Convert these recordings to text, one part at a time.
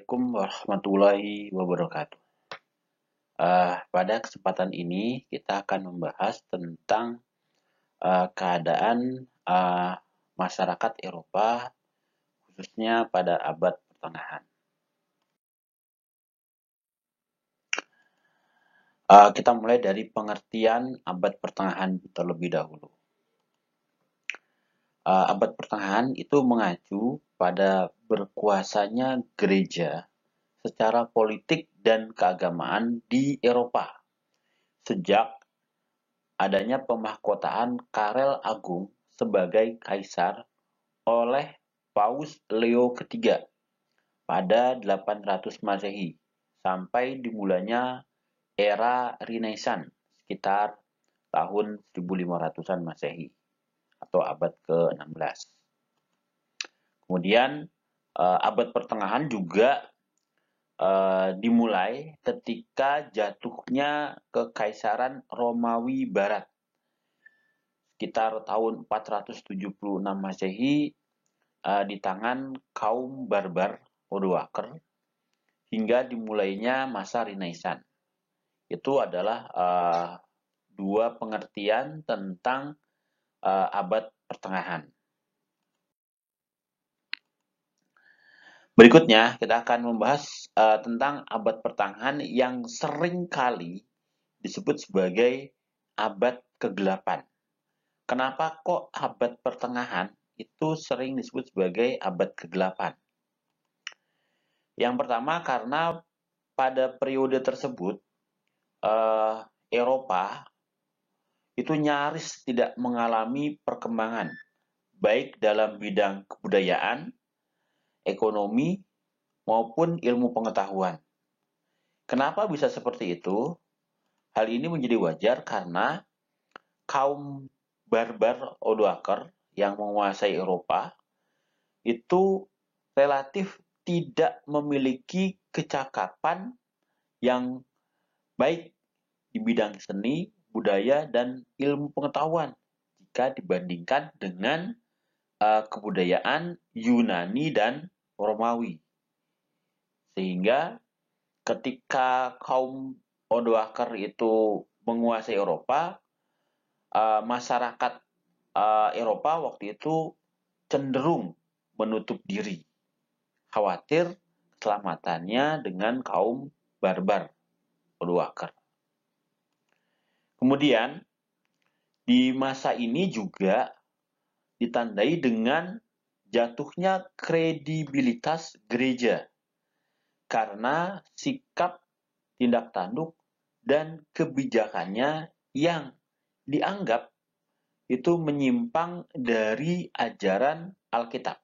Assalamualaikum warahmatullahi wabarakatuh. Pada kesempatan ini kita akan membahas tentang keadaan masyarakat Eropa khususnya pada abad pertengahan. Kita mulai dari pengertian abad pertengahan terlebih dahulu. Abad pertengahan itu mengacu pada berkuasanya gereja secara politik dan keagamaan di Eropa sejak adanya pemahkotaan Karel Agung sebagai kaisar oleh Paus Leo ketiga pada 800 Masehi sampai dimulainya era Renaissance sekitar tahun 1500-an Masehi atau abad ke-16. Kemudian abad pertengahan juga dimulai ketika jatuhnya Kekaisaran Romawi Barat sekitar tahun 476 Masehi di tangan kaum barbar Odoaker hingga dimulainya masa Renaissance. Itu adalah dua pengertian tentang abad pertengahan. Berikutnya kita akan membahas tentang abad pertengahan yang sering kali disebut sebagai abad kegelapan. Kenapa kok abad pertengahan itu sering disebut sebagai abad kegelapan? Yang pertama karena pada periode tersebut Eropa itu nyaris tidak mengalami perkembangan baik dalam bidang kebudayaan, ekonomi, maupun ilmu pengetahuan. Kenapa bisa seperti itu? Hal ini menjadi wajar karena kaum barbar Odoaker yang menguasai Eropa itu relatif tidak memiliki kecakapan yang baik di bidang seni, budaya, dan ilmu pengetahuan jika dibandingkan dengan kebudayaan Yunani dan Romawi. Sehingga ketika kaum Odoaker itu menguasai Eropa, masyarakat Eropa waktu itu cenderung menutup diri, khawatir keselamatannya dengan kaum barbar Odoaker. Kemudian di masa ini juga ditandai dengan jatuhnya kredibilitas gereja karena sikap tindak tanduk dan kebijakannya yang dianggap itu menyimpang dari ajaran Alkitab.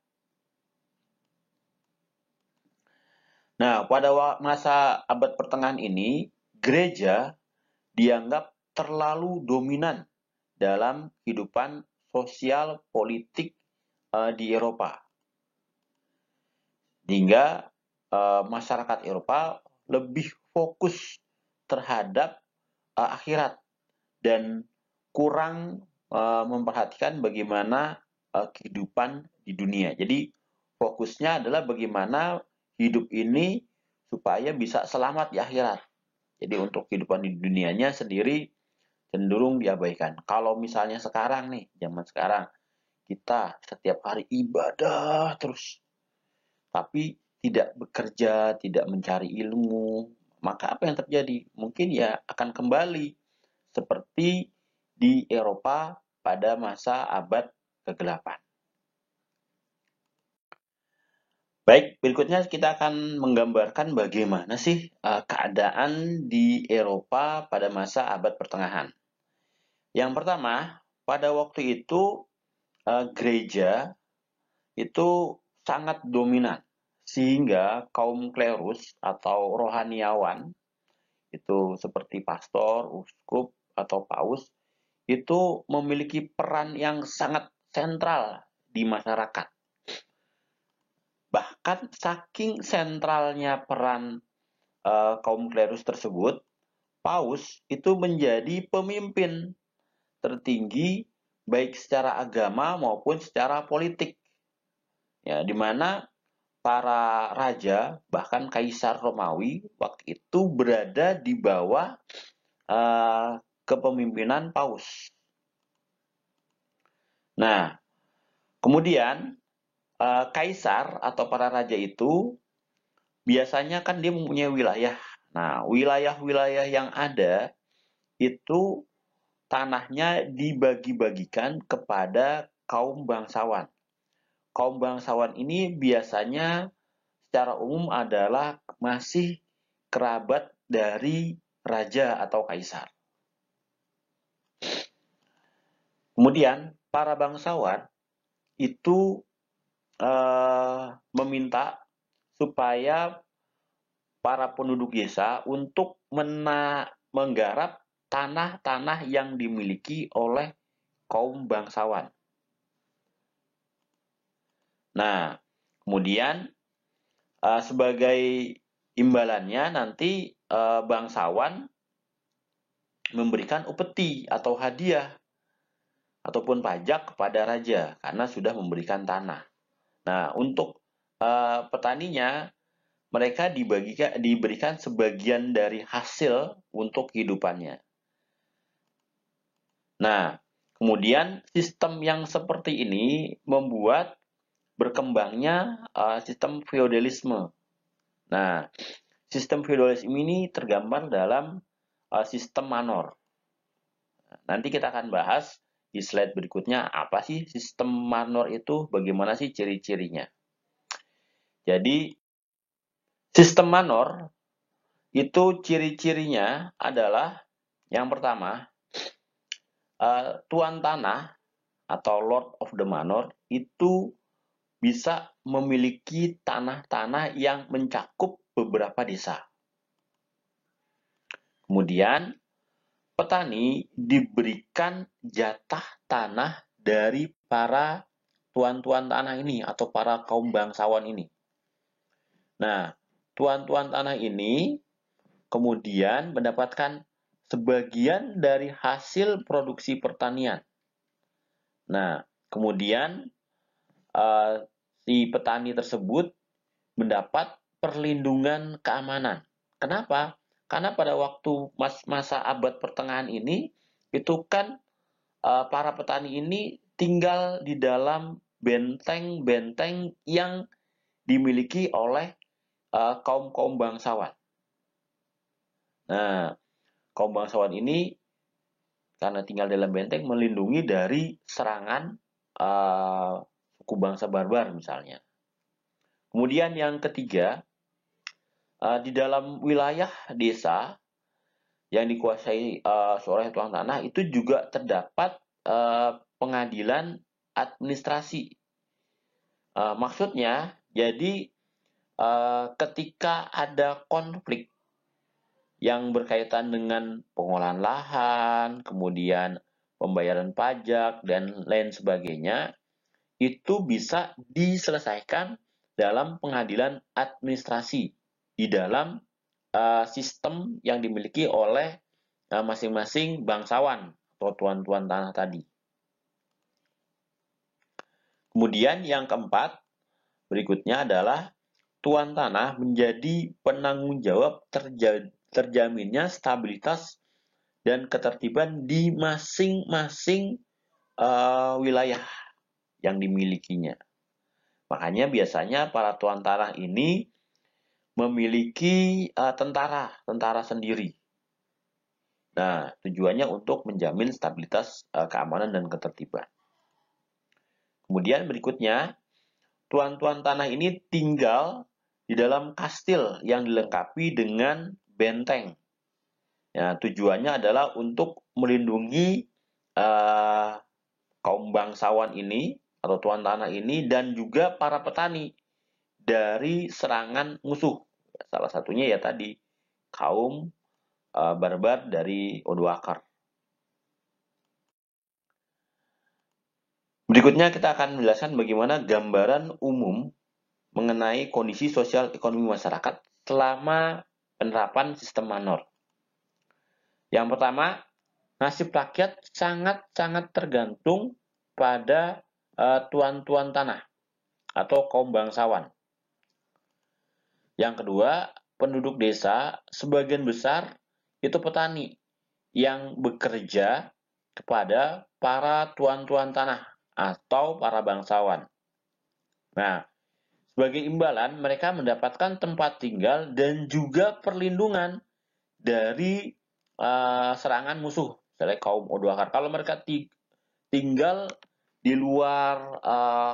Nah, pada masa abad pertengahan ini, gereja dianggap terlalu dominan dalam kehidupan sosial politik di Eropa. Hingga masyarakat Eropa lebih fokus terhadap akhirat dan kurang memperhatikan bagaimana kehidupan di dunia. Jadi fokusnya adalah bagaimana hidup ini supaya bisa selamat di akhirat. Jadi untuk kehidupan di dunianya sendiri cenderung diabaikan. Kalau misalnya sekarang nih, zaman sekarang, kita setiap hari ibadah terus, tapi tidak bekerja, tidak mencari ilmu, maka apa yang terjadi? Mungkin ya akan kembali seperti di Eropa pada masa abad ke-8. Baik, berikutnya kita akan menggambarkan bagaimana sih keadaan di Eropa pada masa abad pertengahan. Yang pertama, pada waktu itu gereja itu sangat dominan sehingga kaum klerus atau rohaniawan itu seperti pastor, uskup, atau paus itu memiliki peran yang sangat sentral di masyarakat. Bahkan saking sentralnya peran kaum klerus tersebut, paus itu menjadi pemimpin tertinggi baik secara agama maupun secara politik. Ya, di mana para raja, bahkan Kaisar Romawi waktu itu berada di bawah kepemimpinan Paus. Nah, kemudian Kaisar atau para raja itu biasanya kan dia mempunyai wilayah. Nah, wilayah-wilayah yang ada itu tanahnya dibagi-bagikan kepada kaum bangsawan. Kaum bangsawan ini biasanya secara umum adalah masih kerabat dari raja atau kaisar. Kemudian para bangsawan itu meminta supaya para penduduk desa untuk menggarap tanah-tanah yang dimiliki oleh kaum bangsawan. Nah, kemudian sebagai imbalannya nanti bangsawan memberikan upeti atau hadiah ataupun pajak kepada raja karena sudah memberikan tanah. Nah, untuk petaninya mereka diberikan sebagian dari hasil untuk kehidupannya. Nah, kemudian sistem yang seperti ini membuat berkembangnya sistem feodalisme. Nah, sistem feodalisme ini tergambar dalam sistem manor. Nanti kita akan bahas di slide berikutnya apa sih sistem manor itu, bagaimana sih ciri-cirinya. Jadi, sistem manor itu ciri-cirinya adalah yang pertama, tuan tanah atau Lord of the Manor itu bisa memiliki tanah-tanah yang mencakup beberapa desa. Kemudian, petani diberikan jatah tanah dari para tuan-tuan tanah ini atau para kaum bangsawan ini. Nah, tuan-tuan tanah ini kemudian mendapatkan sebagian dari hasil produksi pertanian. Nah, kemudian si petani tersebut mendapat perlindungan keamanan. Kenapa? Karena pada waktu masa abad pertengahan ini, itu kan para petani ini tinggal di dalam benteng-benteng yang dimiliki oleh kaum-kaum bangsawan. Nah, kaum bangsawan ini karena tinggal dalam benteng melindungi dari serangan suku bangsa barbar misalnya. Kemudian yang ketiga, di dalam wilayah desa yang dikuasai oleh tuan tanah itu juga terdapat pengadilan administrasi. Maksudnya, jadi ketika ada konflik yang berkaitan dengan pengolahan lahan, kemudian pembayaran pajak, dan lain sebagainya, itu bisa diselesaikan dalam pengadilan administrasi di dalam sistem yang dimiliki oleh masing-masing bangsawan atau tuan-tuan tanah tadi. Kemudian yang keempat, berikutnya adalah tuan tanah menjadi penanggung jawab terjaminnya stabilitas dan ketertiban di masing-masing wilayah yang dimilikinya. Makanya biasanya para tuan tanah ini memiliki tentara sendiri. Nah, tujuannya untuk menjamin stabilitas keamanan dan ketertiban. Kemudian berikutnya, tuan-tuan tanah ini tinggal di dalam kastil yang dilengkapi dengan benteng. Ya, tujuannya adalah untuk melindungi kaum bangsawan ini atau tuan tanah ini dan juga para petani dari serangan musuh. Salah satunya ya tadi kaum barbar dari Odoaker. Berikutnya kita akan menjelaskan bagaimana gambaran umum mengenai kondisi sosial ekonomi masyarakat selama penerapan sistem manor. Yang pertama, nasib rakyat sangat-sangat tergantung pada tuan-tuan tanah atau kaum bangsawan. Yang kedua, penduduk desa sebagian besar itu petani yang bekerja kepada para tuan-tuan tanah atau para bangsawan. Nah, sebagai imbalan mereka mendapatkan tempat tinggal dan juga perlindungan dari serangan musuh, misalnya kaum Odoaker. Kalau mereka tinggal di luar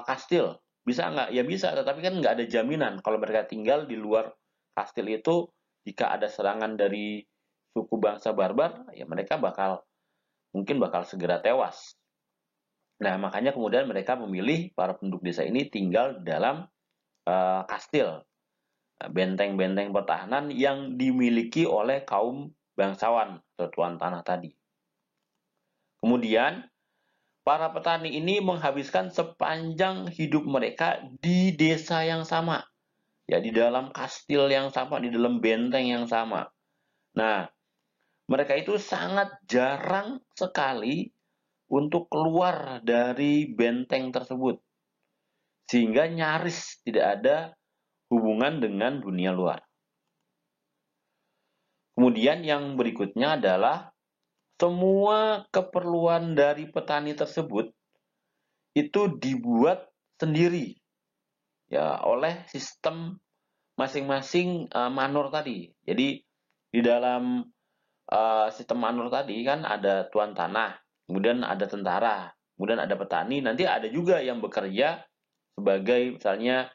kastil, bisa nggak? Ya bisa, tetapi kan nggak ada jaminan kalau mereka tinggal di luar kastil itu, jika ada serangan dari suku bangsa barbar, ya mereka mungkin bakal segera tewas. Nah, makanya kemudian mereka memilih para penduduk desa ini tinggal dalam kastil, benteng-benteng pertahanan yang dimiliki oleh kaum bangsawan atau tuan tanah tadi. Kemudian, para petani ini menghabiskan sepanjang hidup mereka di desa yang sama, ya di dalam kastil yang sama, di dalam benteng yang sama. Nah, mereka itu sangat jarang sekali untuk keluar dari benteng tersebut, sehingga nyaris tidak ada hubungan dengan dunia luar. Kemudian yang berikutnya adalah semua keperluan dari petani tersebut itu dibuat sendiri ya oleh sistem masing-masing manor tadi. Jadi di dalam sistem manor tadi kan ada tuan tanah, kemudian ada tentara, kemudian ada petani, nanti ada juga yang bekerja sebagai misalnya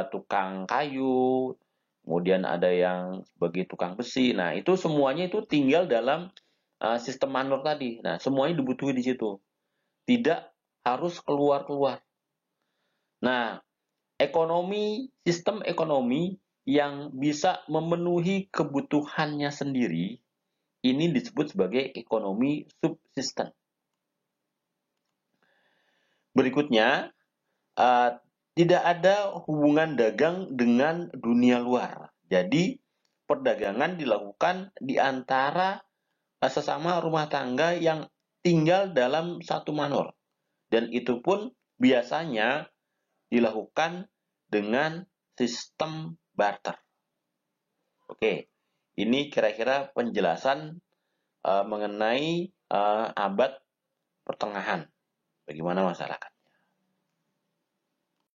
tukang kayu, kemudian ada yang sebagai tukang besi. Nah, itu semuanya itu tinggal dalam sistem manor tadi. Nah, semuanya dibutuhkan di situ. Tidak harus keluar-keluar. Nah, sistem ekonomi yang bisa memenuhi kebutuhannya sendiri, ini disebut sebagai ekonomi subsisten. Berikutnya, tidak ada hubungan dagang dengan dunia luar. Jadi, perdagangan dilakukan di antara sesama rumah tangga yang tinggal dalam satu manor. Dan itu pun biasanya dilakukan dengan sistem barter. Oke, ini kira-kira penjelasan mengenai abad pertengahan. Bagaimana masyarakat?